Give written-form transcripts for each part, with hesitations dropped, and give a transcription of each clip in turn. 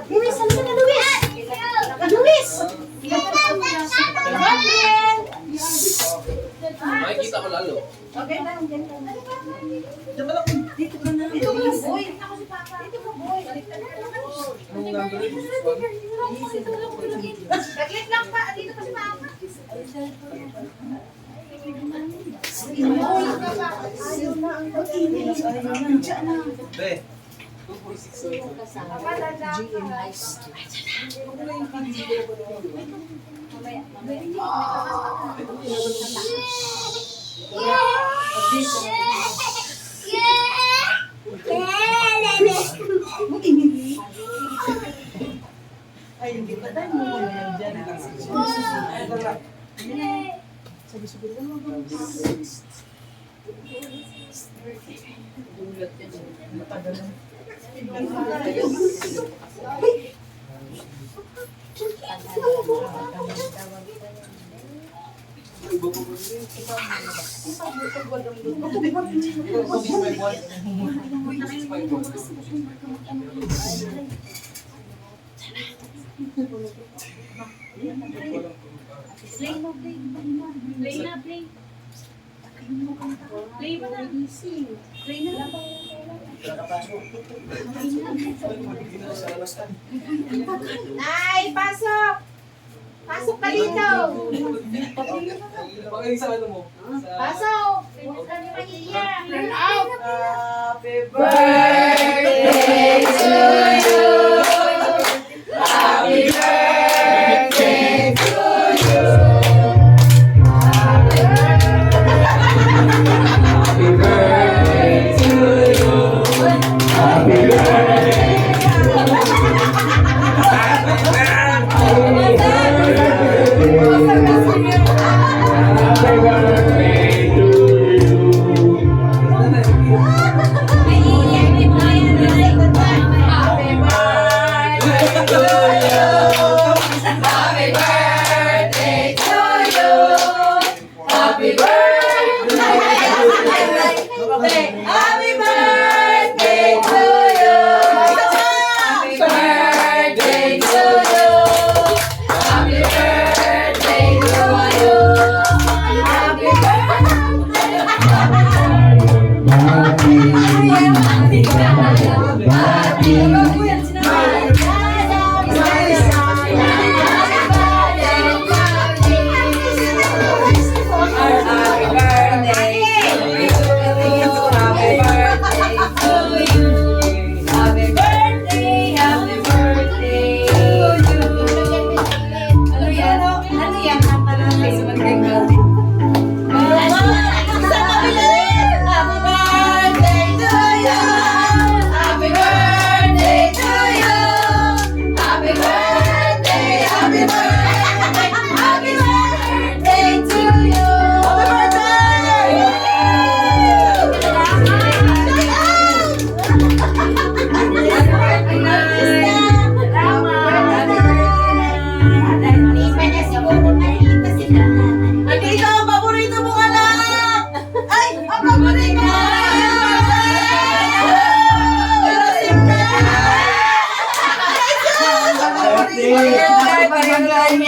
Luis, ano na Luis? Luis! Makikita ko lalo. Okay lang, dyan lang. Dito ka na. Dito ka, boy. Dito ka, boy. Saglit lang pa. Dito pa si Mama. Ayaw na ang pag-inis. Ayaw na. Diyan na. Be. GM High School. Ay, hindi pa tayo mo yan dyan. Sabi-sabi lang mo. Dulat yan. Matagal lang. Play na. Play mo na. Play na. Ay, pasok! Pasok ka dito! Pag-inig sa ano mo? Pasok! Huwag ka niyo mahiya! Turn out! Happy birthday to you. Happy birthday to you. Happy birthday to you. Happy birthday.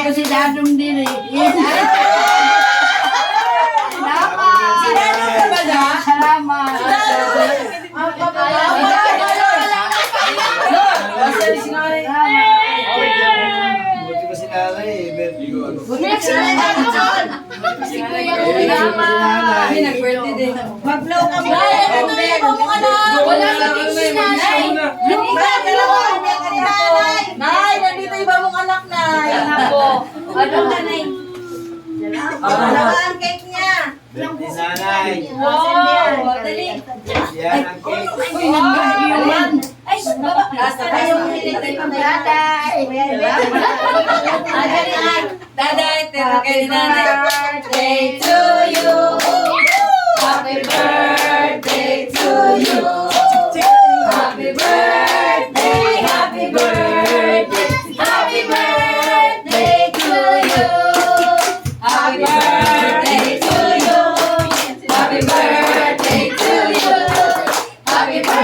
Si Dadong din eh. Salamat. Si Kuya nag-birthday din. Mag-blow ka mo! Wala sa picture na. Nay, nandito iba mong anak, Nay. Ano ka na eh? Wala ba ang cake niya? Nanay. Wow! Dali. Yan ang cake. Uy, nag-birthday. Ay, baba. Basta tayong hinitay ko na Daday. Daday, tira kay nanay. Birthday to you. Happy birthday to you. Happy birthday, happy birthday, happy birthday to you. Happy birthday to you. Happy birthday to you. Happy birthday.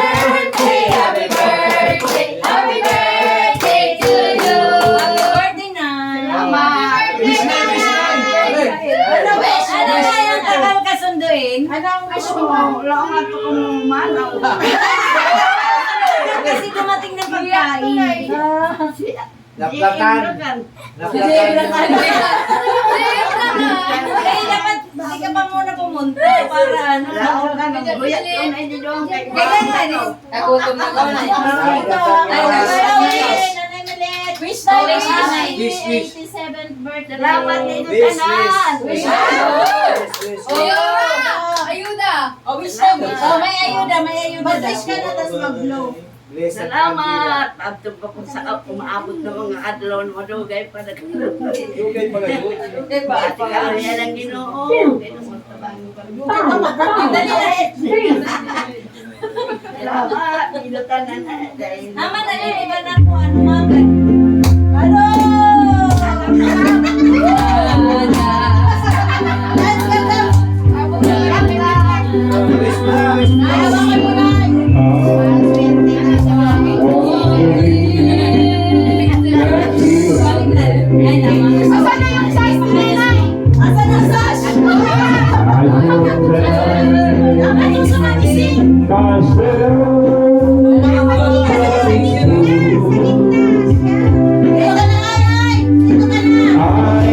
Wala ko nga ito kung manaw. Kasi dumating ng pagkain. Naplatan. Kaya Naplatan. dapat hindi ka pa muna pumunta para ano. Wala ko nga nang buyat ko na hindi doon. Kaya nga eh. Nagutom na ako na. Wish tayo Wish, wish, wish. 87th birthday. Salamat din Wish, tanan. wish. Wish. Ayuda! Oh, wish na, wish. Oh, may ayuda, may ayuda. Mag-wish ka na, tapos mag-blow. Blessed Salamat. Abto pa kung sa umaabot ng mga adlaw mo dugay pa Dugay pala yun. Diba? Ate ka yan ang Ginoo. Salamat. Ilutan na dahil. Mama, dali, iba na po. Ano mga? Ano? Wish na, wish na. Asan na yung size mo, Nay? Asan ang sash? Ano yung sumagising? Dito ka na, ay! Dito ka na! Aroy!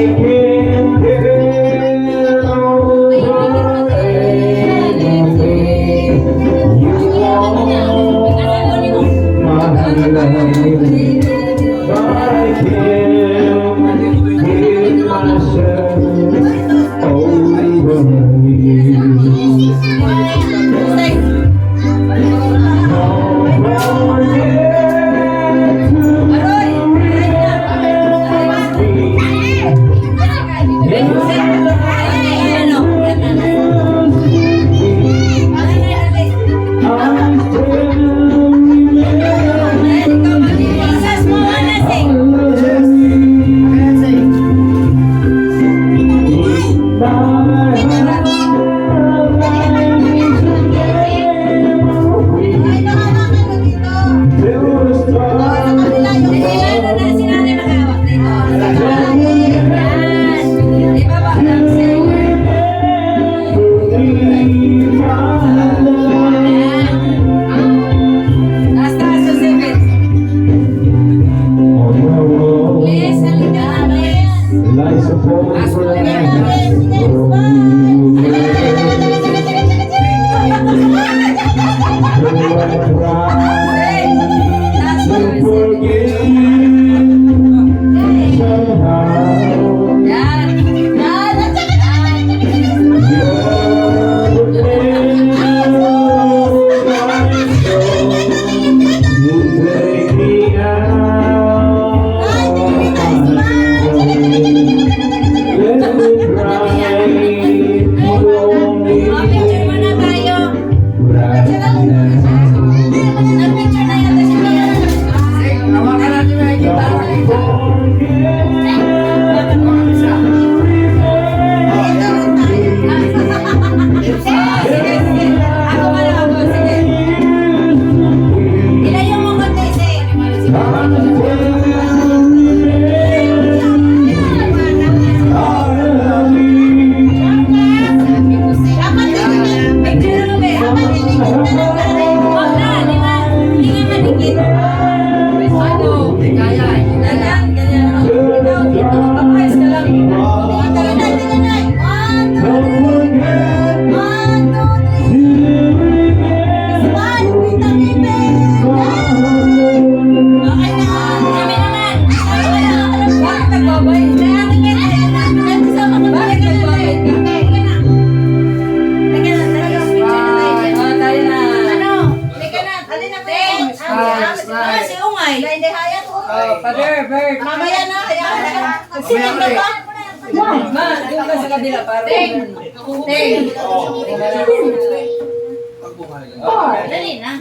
Mamaya na, kaya Sino ba ba? Ma, doon ka sa kabila para. Ting. Dali na.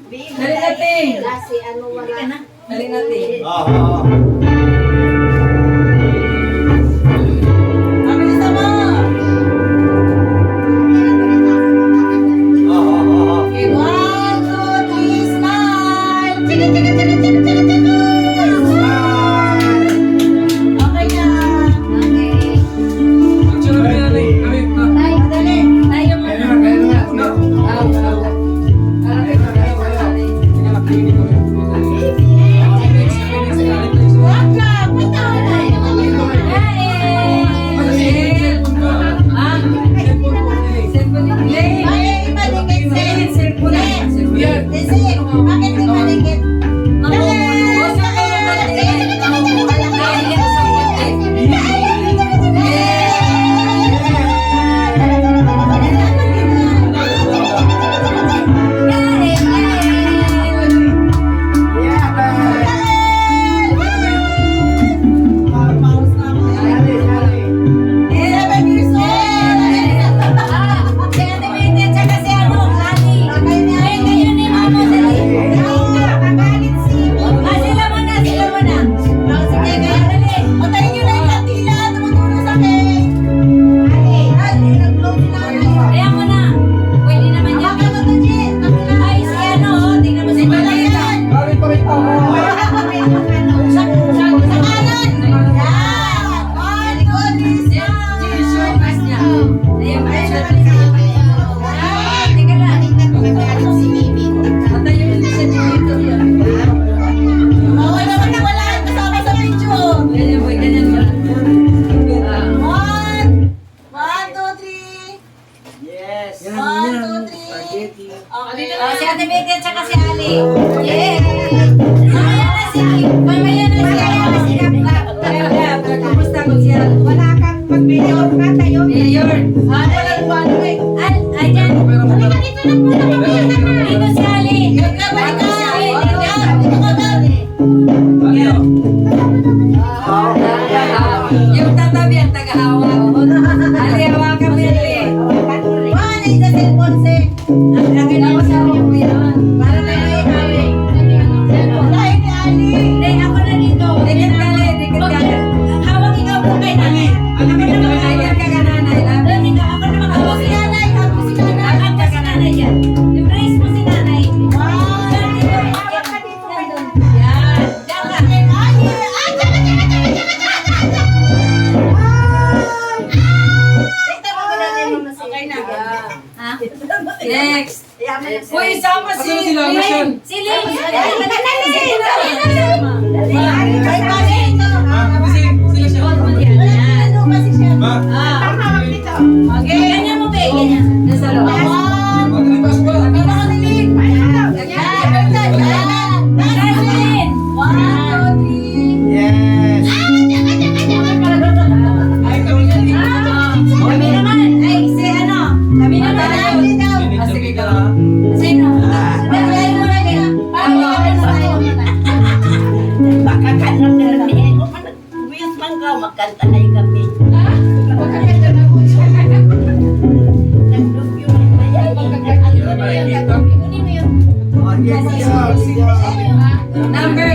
Dali na, Ting. Kasi ano wala. Dali na, Ting. Mabilis na mo. Okay, 1, 2, 3, smile. Chika, chika, chika, chika, chika, chika. Okay na. Okay. Dali. Tayo 1, 2, 3. Spaghetti. Okay. Oh, si Ate Betty at saka si Ali. Yay! Mamaya na si Kumusta ko siya? Wala kang mag-mayor na tayo. Mayor. Ayan. Halika dito lang muna kami. Dito si Ali. Balik ka si Ali. Yung tatabi ang tagahawak. Ali, hawakan mo yan. Wala yung sa cellphone, sir. Ang akin ako sa mo yan. Para na yung Ali. Wala yung ni Ali. Hindi, ako na dito. Dikit kali, dikit kali. Hawak ikaw po kay nanay. Ako na makakayar ka ka nanay. Ako na Ako si nanay. Ako si nanay. Ang ka sa nanay yan. Embrace mo si nanay. Wow. Yan, dito. Hawak ka dito kay nanay. Yan. Diyan ka. Okay na. Ha? Next. Uy, Uy, sama si Lynn. Si Lynn. Ganyan mo, be. Ganyan. Nasa loob. Yes. Kami naman. Ay, si ano? Kami naman. Ah, sige ka. Sino? Dahil mo na niya. Magkanta na yung kami. Number.